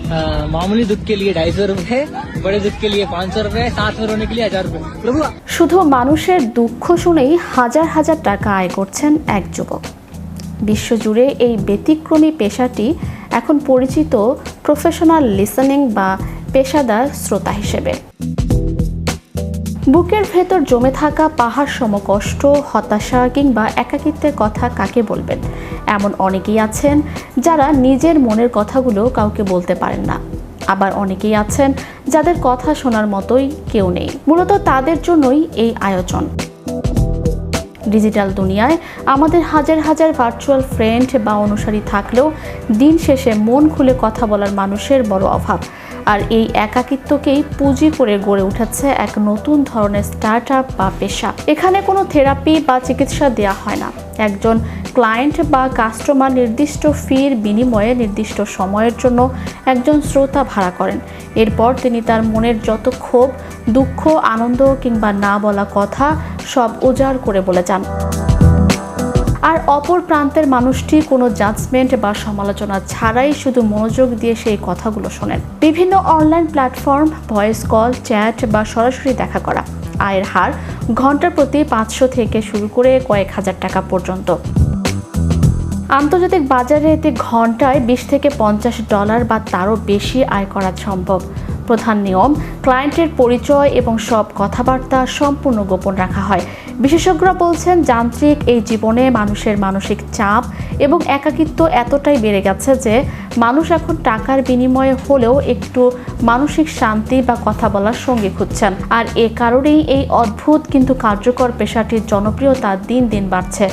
मामूली दुख के लिए 250 रुपए, बड़े दुख के लिए 500 रुपए, साथ में रोने के लिए 1000 रुपए। प्रभु শুধু মানুষের দুঃখ শুনেই হাজার হাজার টাকা আয় করছেন এক যুবক। বিশ্বজুড়ে এই ব্যতিক্রমী পেশাটি এখন পরিচিত প্রফেশনাল লিসেনিং বা পেশাদার শ্রোতা হিসেবে। বুকের ভেতর জমে থাকা পাহাড় সম কষ্ট, হতাশা কিংবা একাকিত্বের কথা কাকে বলবেন, এমন অনেকেই আছেন যারা নিজের মনের কথাগুলো কাউকে বলতে পারেন না। আবার অনেকেই আছেন যাদের কথা শোনার মতোই কেউ নেই। মূলত তাদের জন্যই এই আয়োজন। ডিজিটাল দুনিয়ায় আমাদের হাজার হাজার ভার্চুয়াল ফ্রেন্ড বা অনুসারী থাকলেও দিন শেষে মন খুলে কথা বলার মানুষের বড় অভাব। আর এই একাকিত্বকেই পুঁজি করে গড়ে উঠেছে এক নতুন ধরনের স্টার্টআপ বা পেশা। এখানে কোনো থেরাপি বা চিকিৎসা দেওয়া হয় না। একজন ক্লায়েন্ট বা কাস্টমার নির্দিষ্ট ফির বিনিময়ে নির্দিষ্ট সময়ের জন্য একজন শ্রোতা ভাড়া করেন। এরপর তিনি তার মনের যত ক্ষোভ, দুঃখ, আনন্দ কিংবা না বলা কথা সব উজাড় করে বলে যান। আর অপর প্রান্তের মানুষটি কোনো জাজমেন্ট বা সমালোচনা ছাড়াই শুধু মনোযোগ দিয়ে সেই কথাগুলো শোনেন। বিভিন্ন online platform, voice call, chat বা সরাসরি দেখা করা। আয়ের হার ঘন্টার প্রতি 500 থেকে শুরু করে কয়েক হাজার টাকা পর্যন্ত। আন্তর্জাতিক বাজারে এতে ঘন্টায় $20 থেকে $50 বা তারও বেশি আয় করা সম্ভব। প্রধান নিয়ম, ক্লায়েন্টের পরিচয় এবং সব কথাবার্তা সম্পূর্ণ গোপন রাখা হয়। বিশেষজ্ঞরা বলছেন, যান্ত্রিক এই জীবনে মানুষের মানসিক চাপ এবং একাকিত্ব এতটাই বেড়ে গেছে যে মানুষ এখন টাকার বিনিময়ে হলেও একটু মানসিক শান্তি বা কথা বলার সঙ্গী খুঁজছেন। আর এ কারণেই এই অদ্ভুত কিন্তু কার্যকর পেশাটির জনপ্রিয়তা দিন দিন বাড়ছে।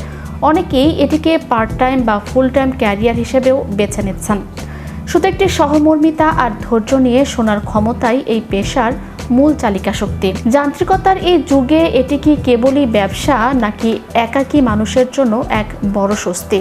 অনেকেই এটিকে পার্ট টাইম বা ফুল টাইম ক্যারিয়ার হিসেবেও বেছে নিচ্ছেন। শুধু একটি সহমর্মিতা আর ধৈর্য নিয়ে শোনার ক্ষমতাই এই পেশার মূল চালিকা শক্তি। যান্ত্রিকতার এই যুগে এটি কি কেবলই ব্যবসা নাকি একাকী মানুষের জন্য এক বড় স্বস্তি?